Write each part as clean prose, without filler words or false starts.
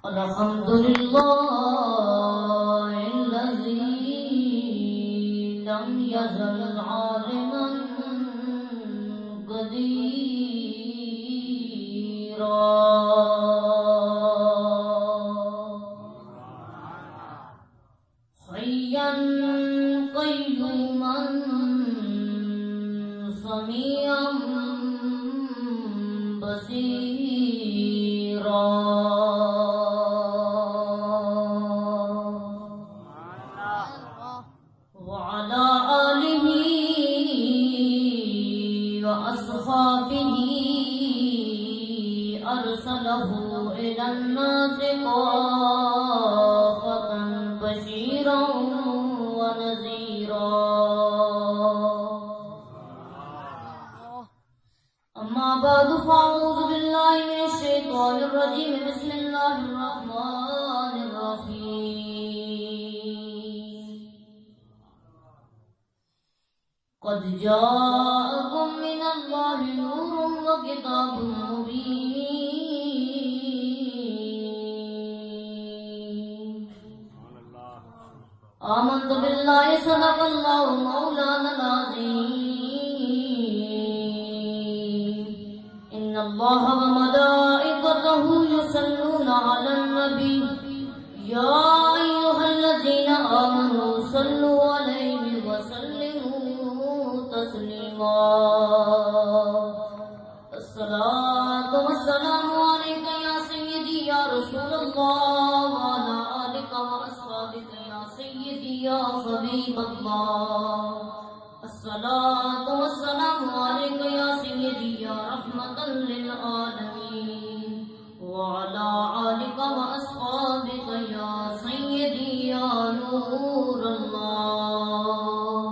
الحمد لله الذي لم يزل عالما قديرا حيا قيوما سميعا بصيرا وعلى آله وأصحابه أرسله إلى الناس كافة بشيرا ونذيرا أما بعد فأعوذ بالله من الشيطان الرجيم بسم الله الرحمن الرحيم قد جاءكم من الله نور وكتاب مبين آمنت بالله صدق الله مولانا العظيم إن الله وملائكته يصلون على النبي يا أيها الذين آمنوا صلوا عليه وسلموا تسليما الصلاة والسلام عليك يا سيدي يا رسول الله وعلى آلك وأصحابك يا سيدي يا حبيب الله الصلاة والسلام عليك يا سيدي يا رحمة للعالمين وعلى آلك وأصحابك يا سيدي يا نور الله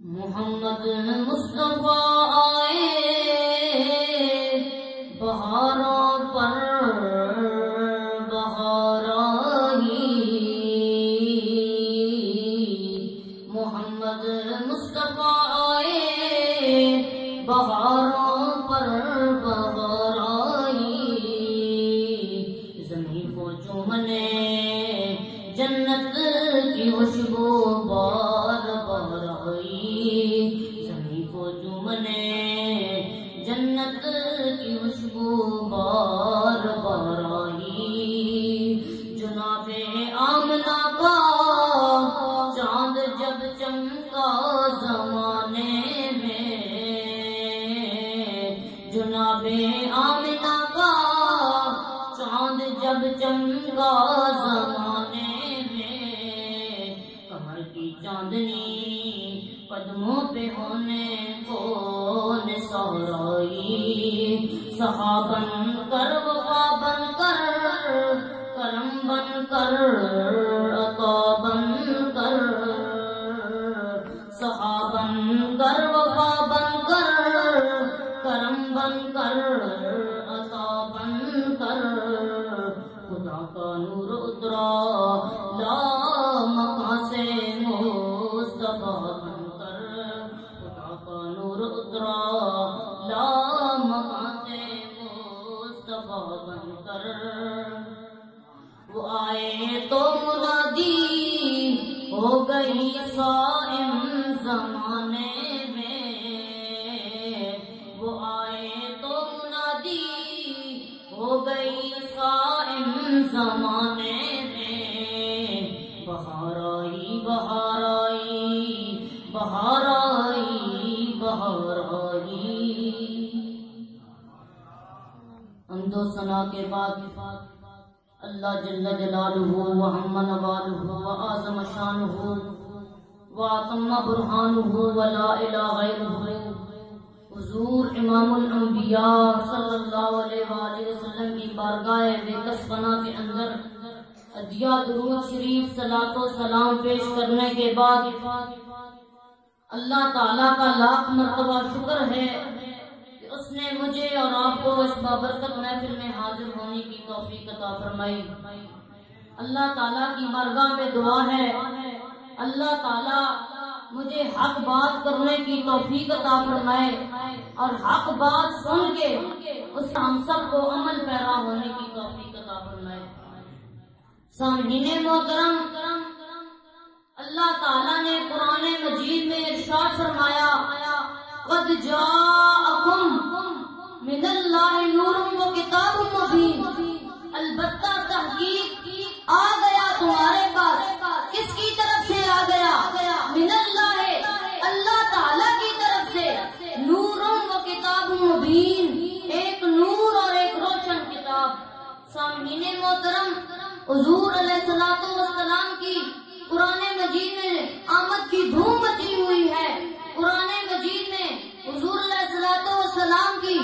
محمد مصطفیٰ آئے بہاروں پر بہار آئی محمد مصطفیٰ آئے بہاروں پر بہار آئی زمین کو چومنے جنت کی خوشبو بار بار آئی زمین کو چومنے جنت کی خوشبو بار بار آئی جناب آمنہ کا چاند جب چمکا زمانے میں جناب آمنہ کا چاند جب چمکا زمانے میں کمر کی چاندنی قدموں پہ ہونے کو نثار آئی صحابن کر وفا بن کر کرم بن کر عطا بن کر صحابن کر وفا بن کر کرم بن کر عطا بن کر خدا کا نور اترا لا مکہ سے مصطفیٰ بن کر خدا کا نور اترا لا مکہ سے مصطفیٰ بن کر وہ آئے تو منادی ہو گئی صائم زمانے میں وہ آئے تو منادی ہو گئی صائم زمانے میں بہار آئی بہار آئی بہار آئی بہار آئی حمد و ثنا کے بعد اللہ جل جلالہ وعم نوالہ وعظم شانہ واتم برہانہ ولا الہ غیرہ حضور امام الانبیاء صلی اللہ علیہ وآلہ وسلم کی بارگاہ بےکس پناہ کے اندر ادیا درود شریف صلاۃ و سلام پیش کرنے کے بعد اللہ تعالیٰ کا لاکھ مرتبہ شکر ہے کہ اس نے مجھے اور آپ کو اس بابرکت محفل میں حاضر ہونے کی توفیق عطا فرمائی اللہ تعالیٰ کی بارگاہ میں دعا ہے اللہ تعالیٰ مجھے حق بات کرنے کی توفیق عطا فرمائے اور حق بات سن کے اس ہم سب کو عمل پیرا ہونے کی توفیق عطا فرمائے۔ سامعین محترم، اللہ تعالیٰ نے قرآن مجید میں ارشاد فرمایا قد جاءکم من اللہ نور و کتاب مبین، البتہ تحقیق آ گیا تمہارے پاس۔ کس کی طرف سے آ گیا؟ من اللہ، اللہ تعالیٰ کی طرف سے، نور و کتاب مبین، ایک نور اور ایک روشن کتاب۔ سامعین محترم، حضور علیہ السلام کی قرآن مجید میں آمد کی دھوم مچی ہوئی ہے۔ قرآن مجید میں حضور علیہ السلام کی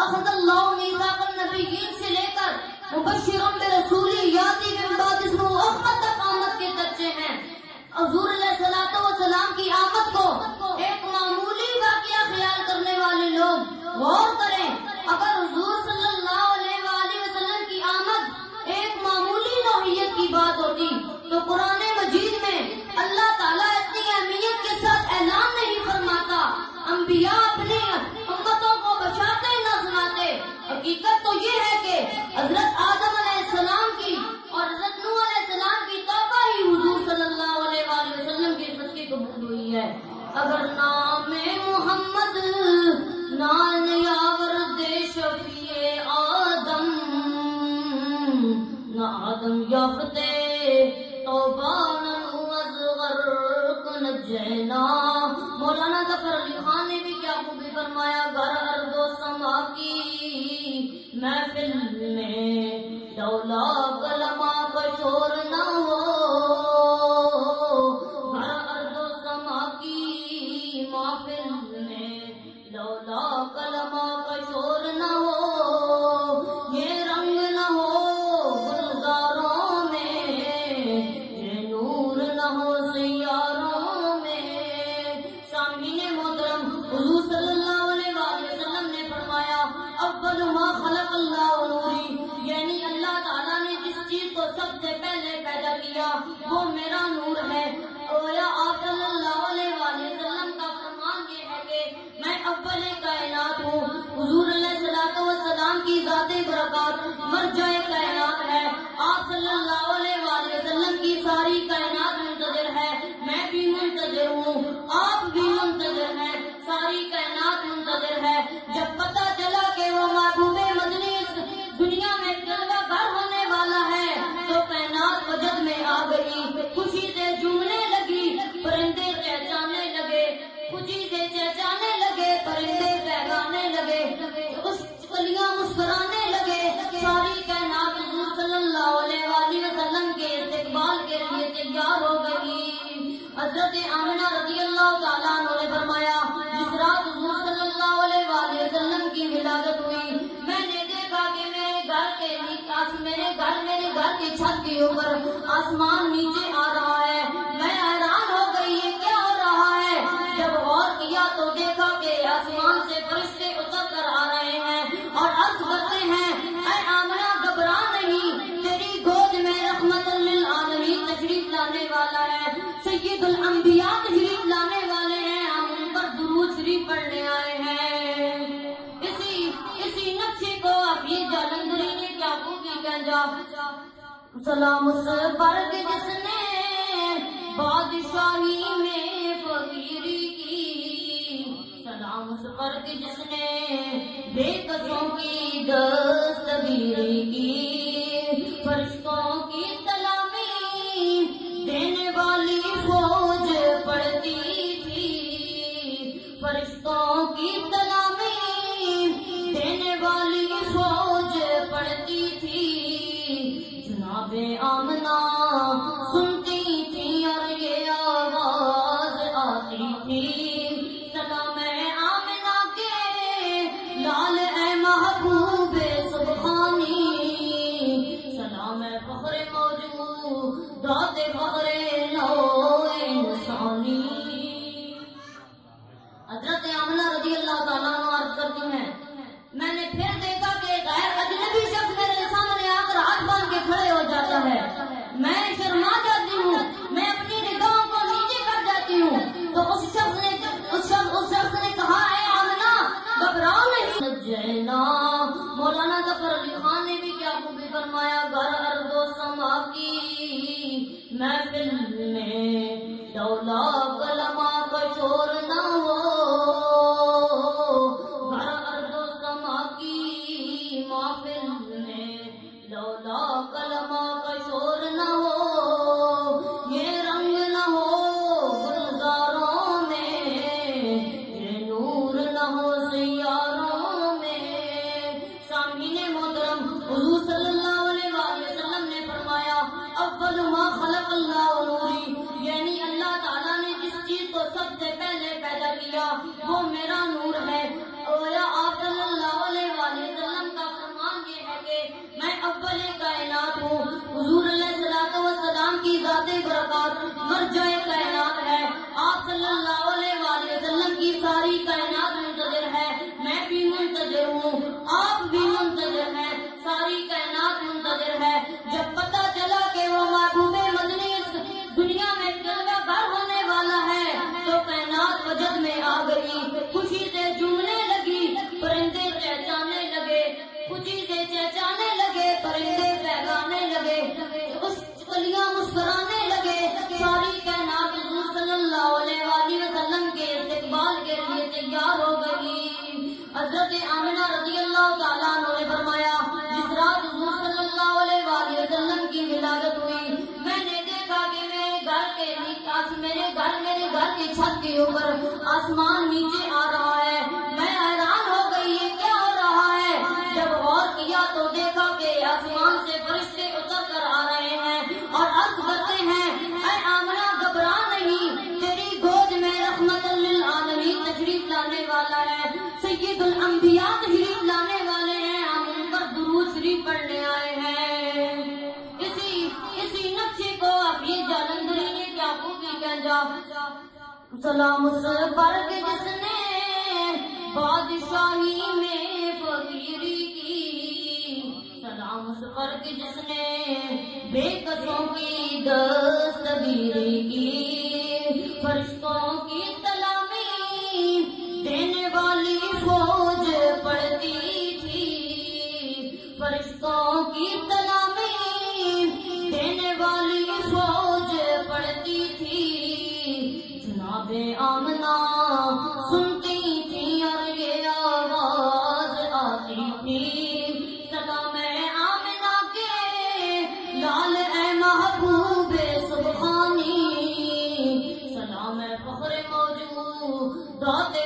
اخذ اللہ میثاق النبیین سے لے کر مبشرا برسول یاتی من بعد اسمہ احمد تک آمد کے درجے ہیں۔ حضور علیہ السلام کی آمد کو ایک معمولی واقعہ خیال کرنے والے لوگ غور کریں۔ اگر حضور صلی اللہ علیہ وآلہ وسلم کی آمد ایک معمولی نوعیت کی بات ہوتی تو قرآن مجید میں اللہ تعالیٰ اتنی اہمیت کے ساتھ اعلان نہیں فرماتا، انبیاء اپنی امتوں کو بشارتیں نہ سناتے۔ حقیقت تو یہ ہے کہ حضرت آدم علیہ السلام کی اور حضرت نوح علیہ السلام کی توبہ ہی حضور صلی اللہ علیہ وآلہ وسلم کی خدمت کی قبول ہوئی ہے۔ اگر نام محمد نان یاور دے شفیع آدم، نہ آدم یافتے توبہ ننو ازغر کنجینا۔ مولانا ظفر علی خان نے بھی کیا خوبی فرمایا، گھر ارض و سما کی محفل میں ڈولا کلمہ کا شور نہ ہو، گھر ارض و سما کی محفل میں ڈولا کلمہ کا شور نہ ہو، یہ رنگ نہ ہو گلزاروں میں، یہ نور نہ ہو سیاروں میں۔ سامعین محترم، حضور صلی اللہ علیہ وآلہ وسلم نے فرمایا اول ما خلق اللہ نوری، یعنی اللہ تعالیٰ نے جس چیز کو سب سے پہلے پیدا کیا وہ میرا نور ہے۔ گویا آپ صلی اللہ علیہ وآلہ وسلم کا فرمان یہ ہے کہ میں اول کائنات ہوں۔ حضور علیہ السلام کی ذات برکات مرجع کائنات ہے۔ آپ صلی اللہ علیہ وآلہ وسلم کی ساری کائنات منتظر ہے، میں بھی منتظر ہوں، آپ بھی منتظر ہیں، ساری کائنات منتظر ہے۔ جب پتہ چلا کہ وہ محبوب مدنی اس دنیا میں جلوہ گر ہونے والا ہے تو کائنات وجد میں آ گئی، خوشی سے جھومنے لگی، پرندے چہچانے لگے، خوشی سے چہچانے لگے، پرندے چہچانے لگے، کلیاں مسکرانے لگے۔ ساری کائنات حضور صلی اللہ علیہ وآلہ وسلم کے استقبال کے لیے تیار ہو گئی۔ حضرت آمنہ رضی اللہ تعالیٰ عنہ نے فرمایا جس رات حضور صلی اللہ علیہ وآلہ وسلم کی ولادت ہوئی میں نے دیکھا کہ میرے گھر کی چھت کے اوپر آسمان نیچے آ رہا ہے۔ میں حیران ہو گئی یہ کیا ہو رہا ہے؟ جب غور کیا تو دیکھا کہ آسمان سے فرشتے اتر کر آ رہے ہیں اور عرض کرتے ہیں اے آمنہ گھبرا نہیں، تیری گود میں رحمت للعالمین تشریف لانے والا ہے، سید الانبیاء تشریف لانے والے ہیں، ہم ان پر درود شریف پڑھنے آئے ہیں۔ اسی نقشے کو حفیظ جالندھری نے کیا خوبی کہا، سلام اس پر جس نے بادشاہی میں فقیری کی، سلام اس پر جس نے بے کسوں کی دستگیری کی، فرشتوں کی سلامی دینے والی فوج پڑتی تھی، فرشتوں کی سلامی دینے والی فوج پڑتی تھی، جناب آمنہ سنتی تھی اور یہ آواز آتی تھی، سلام آمنہ کے لال اے محبوب سبحانی، سلام فخر موجود داد فخر نو انسانی۔ حضرت آمنہ رضی اللہ تعالیٰ عنہ عرض کرتی ہیں میں نے پھر دیکھا کہ غیر اجنبی شخص میرے سامنے آ کر ہاتھ باندھ کے کھڑے ہو جاتا ہے، میں شرما جاتی ہوں، میں اپنی نگاہوں کو محفل میں لولا کلمہ کا شور نہ ہو، ہر ارض و سما کی محفل میں لولا کلمہ کا شور نہ ہو، یہ رنگ نہ ہو گلزاروں میں، یہ نور نہ ہو سیاروں میں۔ سامعین محترم، حضور صلی اللہ علیہ وآلہ وسلم نے فرمایا اول ما خلق اللہ نوری، یعنی اللہ تعالیٰ نے جس چیز کو سب سے پہلے پیدا کیا وہ میرا نور ہے۔ گویا آپ صلی اللہ علیہ وآلہ وسلم کا فرمان یہ ہے کہ میں اول کائنات ہوں۔ حضور علیہ الصلوۃ والسلام کی ذات برکات مرجع کائنات ہے۔ آپ صلی اللہ علیہ وآلہ وسلم کی ساری کائنات منتظر ہے، میں بھی منتظر ہوں، آپ بھی منتظر ہیں، ساری کائنات منتظر ہے۔ جب پتہ چلا کہ وہ محبوب مدنی اس دنیا میں جلوہ گر ہونے والا ہے تو کائنات وجد میں آ گئی، خوشی سے جھومنے لگی، پرندے چہچانے لگے، خوشی سے چہچانے لگے، پرندے پہچانے لگے، اس کلیاں مسکرانے لگے۔ ساری کائنات حضور صلی اللہ علیہ وآلہ وسلم کے استقبال کے لیے تیار ہو گئی۔ حضرت آمنہ رضی اللہ تعالیٰ عنہ نے فرمایا جس رات حضور صلی اللہ علیہ وآلہ وسلم کی ولادت ہوئی، میں نے دیکھا کہ میرے گھر کے چھت کے اوپر آسمان نیچے آ رہا ہے۔ میں حیران ہو گئی یہ کیا ہو رہا ہے؟ جب غور کیا تو دیکھا کہ آسمان سے فرشتے اتر کر آ رہے ہیں اور عرض کرتے ہیں اے آمنہ گھبرا نہیں، تیری گود میں رحمت للعالمین تشریف لانے والا ہے، سید الانبیاء تشریف لانے والے ہیں، ہم ان پر درود شریف پڑھنے آئے ہیں۔ اسی نقشے کو ابھی جالندری نے کیا خوبی کہا، سلام اس پر جس نے بادشاہی میں فقیری کی، سلام اس پر جس نے بے کسوں کی دستگیری کی، فرشتوں کی سلامی دینے والی فوج پڑتی تھی، فرشتوں کی سلامی دینے والی فوج پڑتی تھی، جناب آمنہ سنتی تھی اور یہ آواز آتی تھی، سلام آمنہ کے لال اے محبوب سبحانی، سلام فخر موجود دات